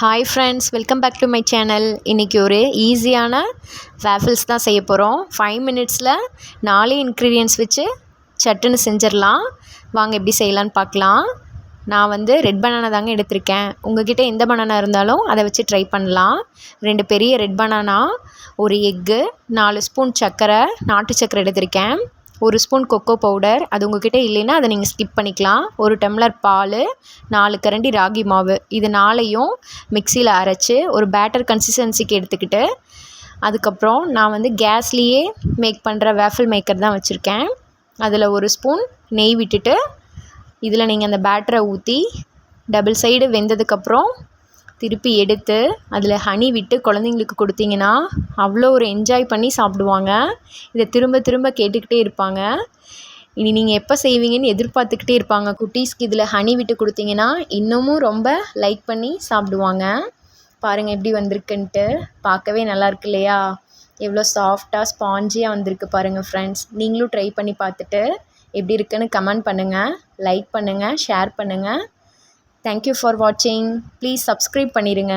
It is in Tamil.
Hi friends, welcome back to my channel. இன்றைக்கி ஒரு ஈஸியான வேஃபில்ஸ் தான் செய்ய போகிறோம். 5 மினிட்ஸில் 4 இன்க்ரீடியன்ட்ஸ் வச்சு சட்டுன்னு செஞ்சிடலாம். வாங்க எப்படி செய்யலான்னு பார்க்கலாம். நான் ரெட் பனானா தாங்க எடுத்திருக்கேன். உங்கள்கிட்ட எந்த பனானா இருந்தாலும் அதை வச்சு ட்ரை பண்ணலாம். 2 பெரிய ரெட் பனானா, ஒரு எக்கு, 4 ஸ்பூன் சர்க்கரை, நாட்டு சர்க்கரை எடுத்திருக்கேன், 1 ஸ்பூன் கொக்கோ பவுடர், அது உங்கள்கிட்ட இல்லைன்னா அதை நீங்கள் ஸ்கிப் பண்ணிக்கலாம், 1 டம்ளர் பால், 4 கரண்டி ராகி மாவு. இது 4ஐயும் மிக்சியில் அரைச்சி ஒரு பேட்டர் கன்சிஸ்டன்சிக்கு எடுத்துக்கிட்டு, அதுக்கப்புறம் நான் கேஸ்லேயே மேக் பண்ணுற வேஃபில் மேக்கர் தான் வச்சுருக்கேன். அதில் 1 ஸ்பூன் நெய் விட்டுட்டு இதில் நீங்கள் அந்த பேட்டரை ஊற்றி டபுள் சைடு வெந்ததுக்கப்புறம் திருப்பி எடுத்து அதில் ஹனி விட்டு குழந்தைங்களுக்கு கொடுத்தீங்கன்னா அவ்வளோ ஒரு என்ஜாய் பண்ணி சாப்பிடுவாங்க. இதை திரும்ப திரும்ப கேட்டுக்கிட்டே இருப்பாங்க. இனி நீங்கள் எப்போ செய்வீங்கன்னு எதிர்பார்த்துக்கிட்டே இருப்பாங்க. குட்டீஸ்க்கு இதில் ஹனி விட்டு கொடுத்தீங்கன்னா இன்னமும் ரொம்ப லைக் பண்ணி சாப்பிடுவாங்க. பாருங்கள் எப்படி வந்திருக்குன்ட்டு. பார்க்கவே நல்லாயிருக்கு இல்லையா? எவ்வளோ சாஃப்டாக ஸ்பாஞ்சியாக வந்திருக்கு பாருங்கள் ஃப்ரெண்ட்ஸ். நீங்களும் ட்ரை பண்ணி பார்த்துட்டு எப்படி இருக்குன்னு கமெண்ட் பண்ணுங்கள், லைக் பண்ணுங்கள், ஷேர் பண்ணுங்கள். தேங்க்யூ ஃபார் வாட்சிங். ப்ளீஸ் சப்ஸ்கிரைப் பண்ணிடுங்க.